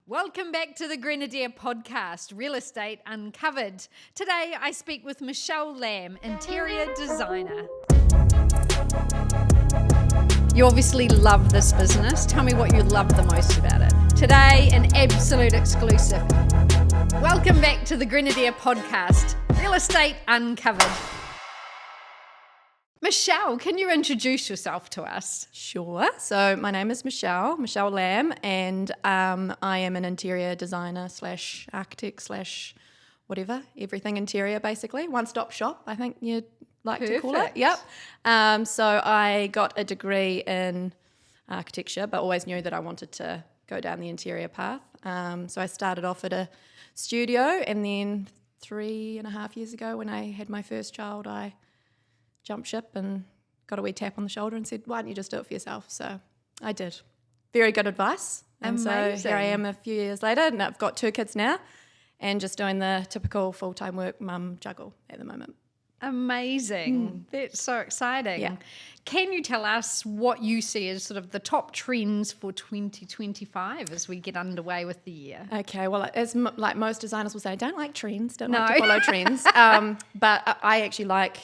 Welcome back to the Grenadier podcast, Real Estate Uncovered. Today I speak with Michelle Lamb, interior designer. You obviously love this business. Tell me what you love the most about it. Today, an absolute exclusive. Welcome back to the Grenadier podcast, Real Estate Uncovered. Michelle, can you introduce yourself to us? Sure. So my name is Michelle Lamb, and I am an interior designer / architect / whatever, everything interior basically. One-stop shop, I think you'd like to call it. Yep. So I got a degree in architecture, but always knew that I wanted to go down the interior path. So I started off at a studio, and then 3.5 years ago when I had my first child, I jumped ship and got a wee tap on the shoulder and said, why don't you just do it for yourself? So I did. Very good advice. And so here I am a few years later, and I've got 2 kids now and just doing the typical full-time work mum juggle at the moment. Amazing. That's so exciting. Yeah. Can you tell us what you see as sort of the top trends for 2025 as we get underway with the year? Okay, well, as like most designers will say, I don't like trends, don't No. like to follow trends. But I actually like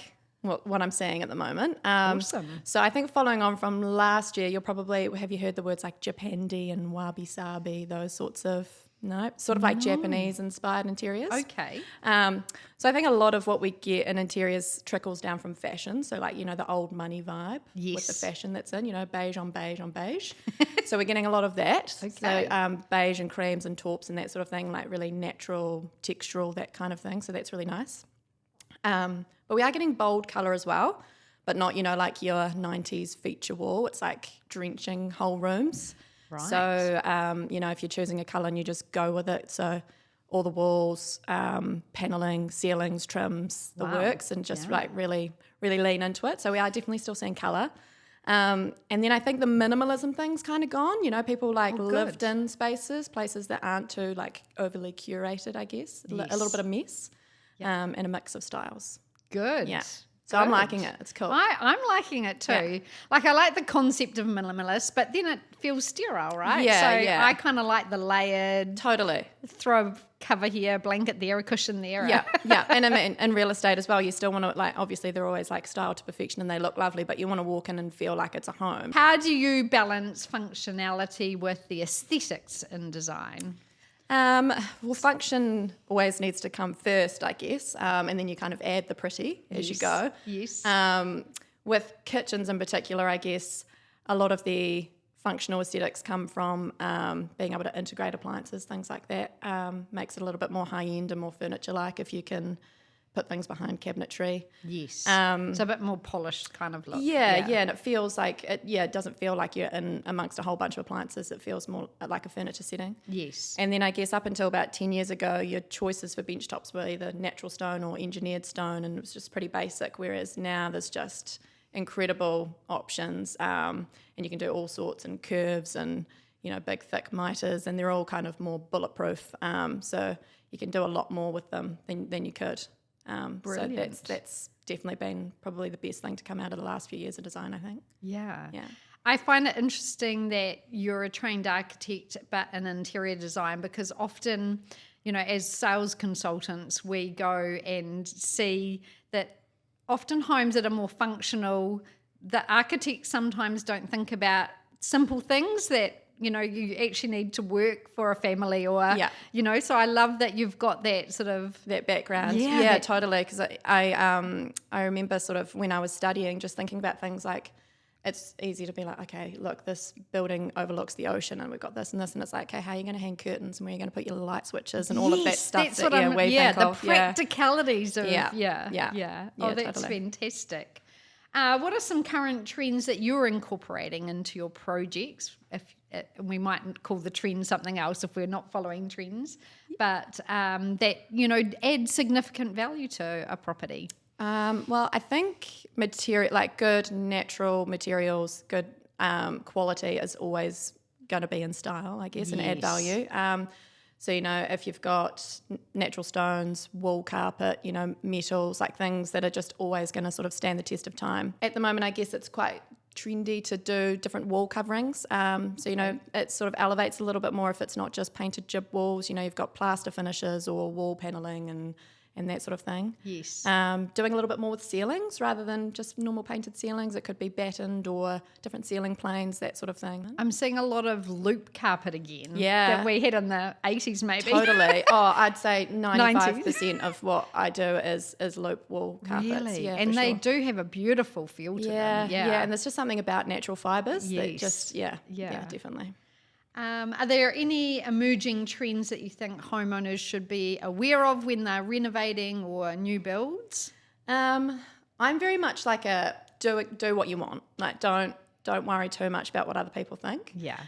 what I'm seeing at the moment. Awesome. So I think following on from last year, have you heard the words like Japandi and wabi-sabi, those sorts of, sort of like Japanese inspired interiors. Okay. So I think a lot of what we get in interiors trickles down from fashion. So like, the old money vibe with the fashion that's in, beige on beige on beige. So we're getting a lot of that. Okay. So beige and creams and taupes and that sort of thing, like really natural, textural, that kind of thing. So that's really nice. But we are getting bold colour as well, but not, like your 90s feature wall. It's like drenching whole rooms. Right. So, if you're choosing a colour and you just go with it, so all the walls, panelling, ceilings, trims, the works, and just like really, really lean into it. So we are definitely still seeing colour. And then I think the minimalism thing's kind of gone. People like lived in spaces, places that aren't too like overly curated, I guess. Yes. A little bit of mess and a mix of styles. Good. Yeah. So I'm liking it. It's cool. I'm liking it too. Yeah. Like I like the concept of minimalist, but then it feels sterile, right? Yeah, so yeah. I kind of like the layered, Totally. throw a cover here, blanket there, a cushion there. Yeah, yeah. And I mean, in real estate as well, you still want to, like, obviously they're always like styled to perfection and they look lovely, but you want to walk in and feel like it's a home. How do you balance functionality with the aesthetics in design? Well, function always needs to come first, I guess, and then you kind of add the pretty as you go. Yes. With kitchens in particular, I guess a lot of the functional aesthetics come from being able to integrate appliances, things like that. Makes it a little bit more high-end and more furniture-like if you can put things behind cabinetry. Yes. It's a bit more polished kind of look. Yeah, and it feels like it doesn't feel like you're in amongst a whole bunch of appliances. It feels more like a furniture setting. Yes. And then I guess up until about 10 years ago, your choices for bench tops were either natural stone or engineered stone, and it was just pretty basic, whereas now there's just incredible options, and you can do all sorts and curves and, big, thick miters, and they're all kind of more bulletproof, so you can do a lot more with them than you could. Brilliant. So that's definitely been probably the best thing to come out of the last few years of design, I think. Yeah. Yeah. I find it interesting that you're a trained architect but in interior design, because often, as sales consultants, we go and see that often homes that are more functional, the architects sometimes don't think about simple things that you actually need to work for a family or, so I love that you've got that sort of... That background. Yeah, Yeah, totally. Because I remember sort of when I was studying, just thinking about things like, it's easy to be like, okay, look, this building overlooks the ocean and we've got this and this, and it's like, okay, how are you going to hang curtains and where are you going to put your light switches and all of that stuff that's that what we think the of. practicalities of... Yeah. Oh, that's Totally. Fantastic. What are some current trends that you're incorporating into your projects? We might call the trend something else if we're not following trends, but that add significant value to a property. Well, I think good natural materials, good quality is always going to be in style, I guess, and add value. So, if you've got natural stones, wool carpet, metals, like things that are just always going to sort of stand the test of time. At the moment, I guess it's quite trendy to do different wall coverings. So, you know, it sort of elevates a little bit more if it's not just painted jib walls. You know, you've got plaster finishes or wall paneling and that sort of thing. Yes. Doing a little bit more with ceilings rather than just normal painted ceilings. It could be battened or different ceiling planes, that sort of thing. I'm seeing a lot of loop carpet again. Yeah. That we had in the 80s maybe. Totally. Oh, I'd say 95% of what I do is loop wall carpets. Really? Yeah, and for they sure. do have a beautiful feel to them. Yeah. And there's just something about natural fibres that Yes. just, Yeah. definitely. Are there any emerging trends that you think homeowners should be aware of when they're renovating or new builds? I'm very much like a do what you want. Like don't worry too much about what other people think. Yeah.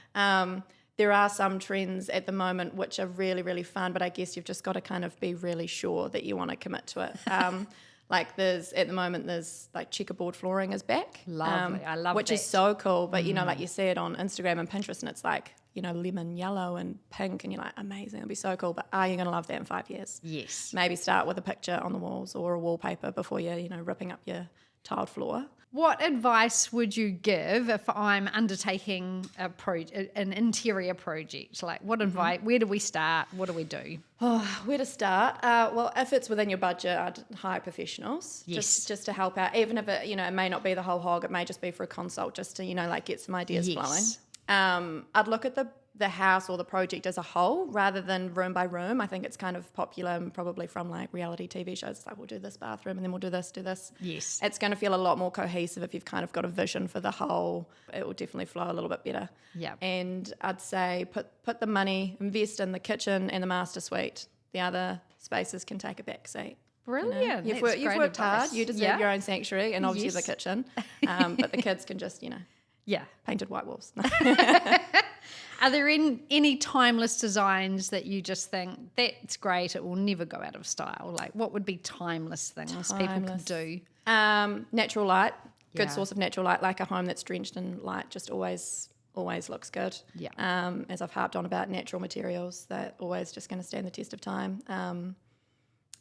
There are some trends at the moment which are really, really fun, but I guess you've just got to kind of be really sure that you want to commit to it. Like at the moment there's like checkerboard flooring is back. Lovely. I love which that. is so cool. But you know, like you see it on Instagram and Pinterest and it's like, you know, lemon yellow and pink and you're like, amazing, it'll be so cool. But are you gonna love that in 5 years? Yes. Maybe start with a picture on the walls or a wallpaper before you're, you know, ripping up your tiled floor. What advice would you give if I'm undertaking an interior project? Like, what advice? Where do we start? What do we do? Oh, where to start? Well, if it's within your budget, I'd hire professionals Yes. just to help out. Even if it, you know, it may not be the whole hog, it may just be for a consult, just to, you know, like get some ideas Yes. flowing. I'd look at the house or the project as a whole rather than room by room. I think it's kind of popular and probably from like reality TV shows. It's like, we'll do this bathroom and then we'll do this. Yes. It's going to feel a lot more cohesive if you've kind of got a vision for the whole. It will definitely flow a little bit better. Yeah. And I'd say put the money, invest in the kitchen and the master suite. The other spaces can take a back seat. Brilliant. You've That's worked great hard. advice. You deserve Yeah. your own sanctuary and obviously Yes. the kitchen. But the kids can just, you know, Yeah. painted white walls. Are there any timeless designs that you just think that's great? It will never go out of style. Like, what would be timeless things people could Timeless. do? Natural light, good Yeah. source of natural light, like a home that's drenched in light just always looks good. Yeah. As I've harped on about natural materials, they're always just going to stand the test of time.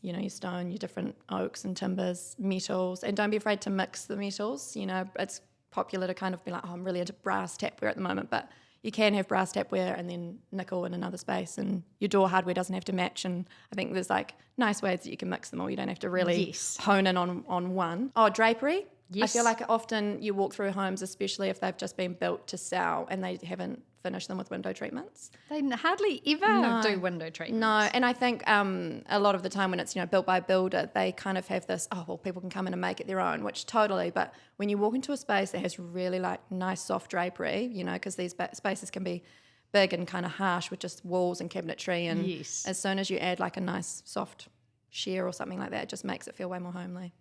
You know, your stone, your different oaks and timbers, metals, and don't be afraid to mix the metals. You know, it's popular to kind of be like, oh, I'm really into brass tapware at the moment, but you can have brass tapware and then nickel in another space, and your door hardware doesn't have to match. And I think there's like nice ways that you can mix them all. You don't have to really Yes. hone in on one. Oh, drapery. Yes. I feel like often you walk through homes, especially if they've just been built to sell and they haven't finished them with window treatments. They hardly ever do window treatments. No, and I think a lot of the time when it's, you know, built by a builder, they kind of have this, oh, well, people can come in and make it their own, which totally, but when you walk into a space that has really like nice soft drapery, you know, because these spaces can be big and kind of harsh with just walls and cabinetry, and Yes. as soon as you add like a nice soft sheer or something like that, it just makes it feel way more homely.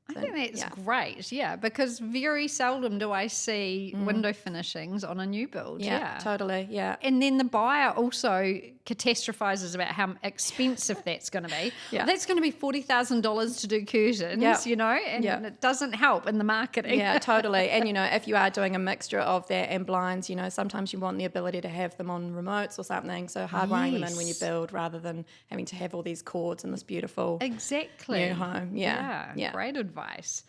I So, think that's yeah. great, yeah, because very seldom do I see window finishings on a new build. Yeah. Totally, yeah. And then the buyer also catastrophizes about how expensive that's going to be. Yeah. That's going to be $40,000 to do curtains, Yeah. you know, and Yeah. it doesn't help in the marketing. Yeah, totally. And, you know, if you are doing a mixture of that and blinds, you know, sometimes you want the ability to have them on remotes or something. So hardwiring them in when you Yes. build rather than having to have all these cords in this beautiful Exactly. new home. Yeah. Great advice.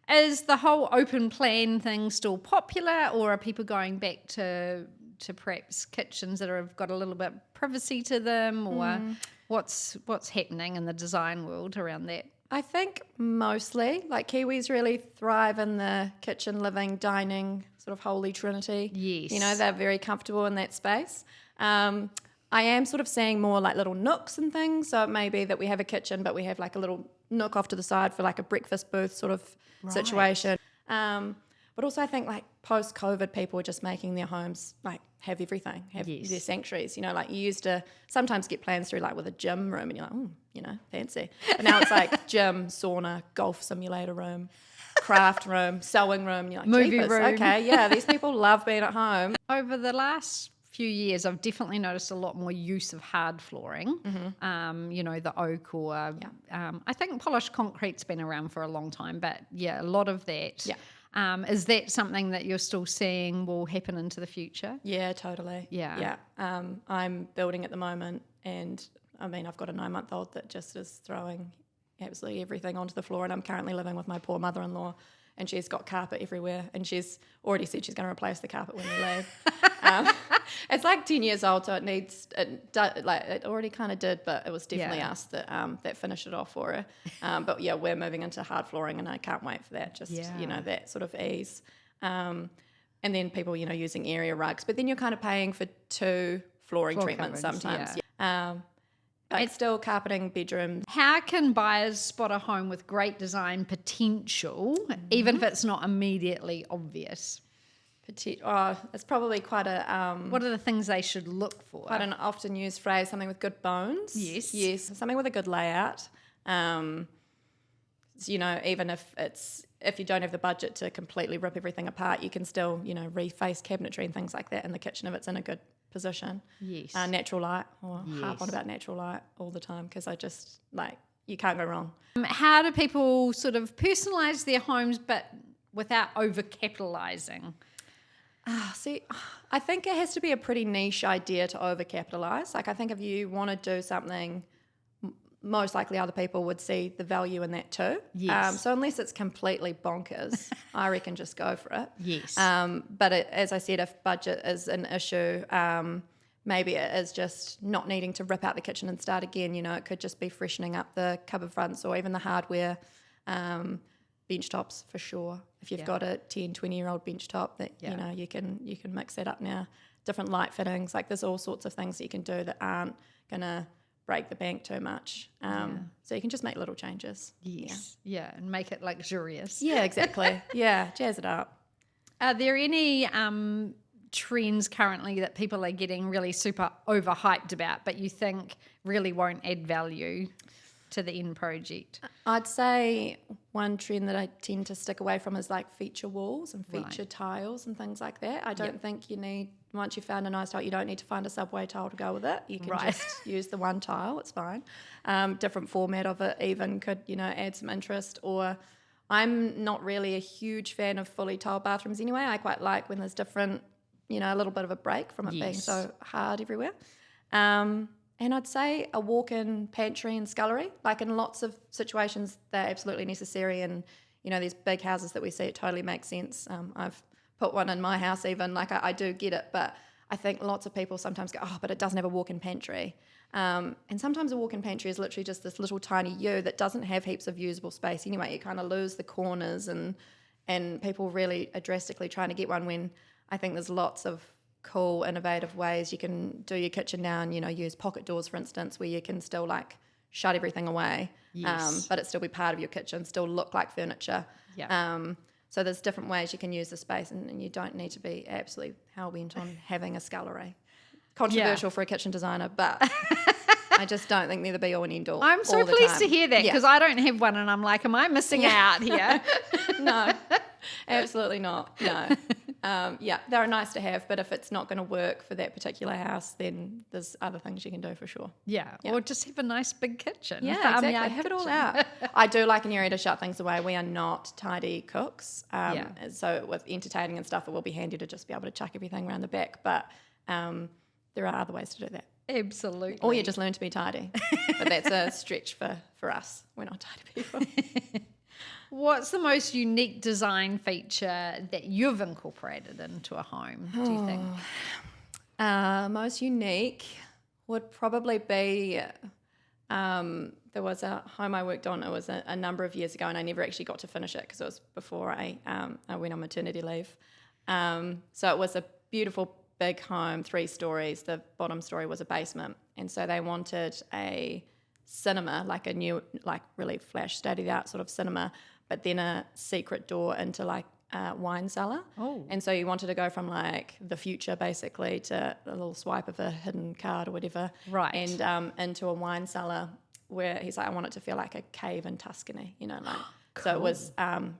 Is the whole open plan thing still popular, or are people going back to perhaps kitchens that have got a little bit of privacy to them, or what's happening in the design world around that? I think mostly, like Kiwis really thrive in the kitchen, living, dining, sort of holy trinity. Yes. You know, they're very comfortable in that space. I am sort of seeing more like little nooks and things. So it may be that we have a kitchen, but we have like a little nook off to the side for like a breakfast booth sort of situation. But also I think like post-COVID, people are just making their homes like have everything, have Yes. their sanctuaries. You know, like you used to sometimes get plans through like with a gym room and you're like, oh, you know, fancy. But now it's like gym, sauna, golf simulator room, craft room, sewing room. And you're like, Movie "Jeepers, room." okay, yeah, these people love being at home. Over the last few years, I've definitely noticed a lot more use of hard flooring. You know, the oak or I think polished concrete's been around for a long time, but yeah, a lot of that. Yeah. Is that something that you're still seeing will happen into the future? Yeah, totally. Yeah. Yeah. I'm building at the moment, and I mean, I've got a 9-month-old that just is throwing absolutely everything onto the floor, and I'm currently living with my poor mother-in-law and she's got carpet everywhere, and she's already said she's going to replace the carpet when we leave. It's like 10 years old, so it already kind of did, but it was definitely us that finished it off for her. But yeah, we're moving into hard flooring, and I can't wait for that. Just that sort of ease. And then people, using area rugs, but then you're kind of paying for 2 flooring treatments coverings, sometimes. But it's still carpeting bedrooms. How can buyers spot a home with great design potential, even if it's not immediately obvious? It's probably quite a What are the things they should look for? quite an often used phrase. Something with good bones. Yes. Something with a good layout. Even if you don't have the budget to completely rip everything apart, you can still reface cabinetry and things like that in the kitchen if it's in a good position. Yes. Natural light. Harp on about natural light all the time because you can't go wrong. How do people sort of personalise their homes but without over-capitalising? I think it has to be a pretty niche idea to over-capitalise. I think if you want to do something, most likely other people would see the value in that too. Yes. So unless it's completely bonkers, I reckon just go for it. Yes. But as I said, if budget is an issue, maybe it is just not needing to rip out the kitchen and start again. It could just be freshening up the cupboard fronts or even the hardware. Bench tops for sure. If you've got a 10, 20-year-old bench top that you can mix that up now. Different light fittings, there's all sorts of things that you can do that aren't gonna break the bank too much. So you can just make little changes. Yes. Yeah, and make it luxurious. Yeah, exactly. Jazz it up. Are there any trends currently that people are getting really super overhyped about, but you think really won't add value to the end project? I'd say one trend that I tend to stick away from is feature walls and feature tiles and things like that. I don't think you need, once you've found a nice tile, you don't need to find a Subway tile to go with it. You can just use the one tile, it's fine. Different format of it even could, add some interest. Or I'm not really a huge fan of fully tiled bathrooms anyway. I quite like when there's different, a little bit of a break from it being so hard everywhere. And I'd say a walk-in pantry and scullery. In lots of situations, they're absolutely necessary. And, these big houses that we see, it totally makes sense. I've put one in my house even. I do get it. But I think lots of people sometimes go, but it doesn't have a walk-in pantry. And sometimes a walk-in pantry is literally just this little tiny U that doesn't have heaps of usable space anyway. You kind of lose the corners and people really are drastically trying to get one when I think there's lots of cool, innovative ways you can do your kitchen now and, use pocket doors, for instance, where you can still shut everything away, but it still be part of your kitchen, still look like furniture. So there's different ways you can use the space and you don't need to be absolutely hell-bent on having a scullery. Controversial for a kitchen designer, but I just don't think they're the be-all and end-all. I'm so all the pleased time. to hear that because I don't have one and I'm like, am I missing out here? No, absolutely not. No. They're nice to have, but if it's not going to work for that particular house, then there's other things you can do for sure. Yeah. Or just have a nice big kitchen. Yeah, exactly. Have it all out. I do like an area to shut things away. We are not tidy cooks. So with entertaining and stuff, it will be handy to just be able to chuck everything around the back. But there are other ways to do that. Absolutely. Or you just learn to be tidy. But that's a stretch for us. We're not tidy people. What's the most unique design feature that you've incorporated into a home, do you think? Most unique would probably be there was a home I worked on. It was a number of years ago, and I never actually got to finish it because it was before I went on maternity leave. So it was a beautiful big home, 3 stories. The bottom story was a basement, and so they wanted a cinema, a new, really flash state-of-the-art sort of cinema, but then a secret door into a wine cellar. Oh. And so you wanted to go from the future basically to a little swipe of a hidden card or whatever. Right. And into a wine cellar where he's like, I want it to feel like a cave in Tuscany, Cool. So it was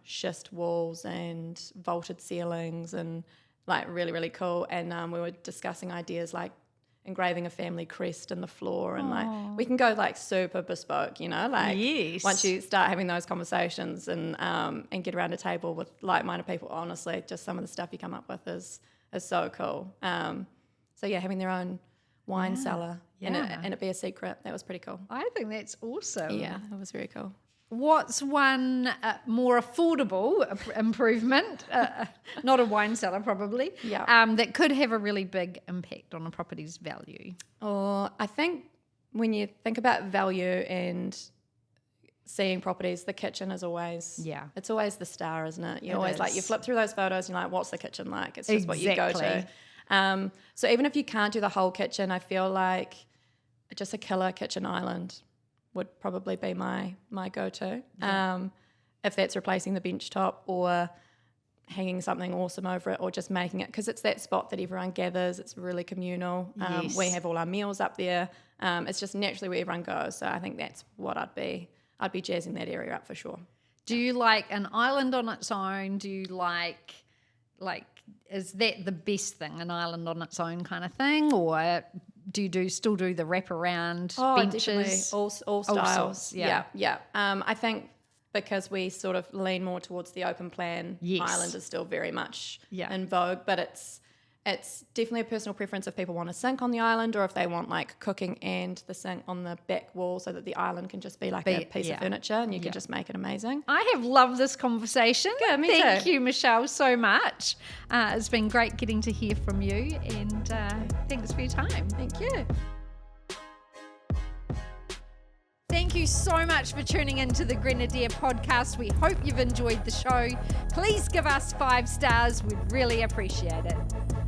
schist walls and vaulted ceilings and really, really cool. And we were discussing ideas engraving a family crest in the floor and we can go super bespoke, Yes. once you start having those conversations and get around a table with like-minded people, honestly, just some of the stuff you come up with is so cool. So having their own wine cellar and it be a secret, that was pretty cool. I think that's awesome. Yeah, it was very cool. What's one more affordable improvement, not a wine cellar probably, that could have a really big impact on a property's value? Or I think when you think about value and seeing properties, the kitchen is always, it's always the star, isn't it? You always like, you flip through those photos and you're like, what's the kitchen like? It's just what you go to. So even if you can't do the whole kitchen, I feel like just a killer kitchen island would probably be my go-to. If that's replacing the bench top or hanging something awesome over it or just making it, because it's that spot that everyone gathers. It's really communal. We have all our meals up there. It's just naturally where everyone goes. So I think that's what I'd be jazzing that area up for sure. Do you like an island on its own? Do you like is that the best thing, an island on its own kind of thing? Or do you still do the wraparound benches? Definitely. All styles. Yeah. I think because we sort of lean more towards the open plan, island is still very much in vogue, but it's definitely a personal preference if people want a sink on the island or if they want like cooking and the sink on the back wall so that the island can just be like a piece of furniture and you can just make it amazing. I have loved this conversation. Yeah, me Thank too. you, Michelle, so much. It's been great getting to hear from you, and thanks for your time. Thank you. Thank you so much for tuning into the Grenadier podcast. We hope you've enjoyed the show. Please give us 5 stars. We'd really appreciate it.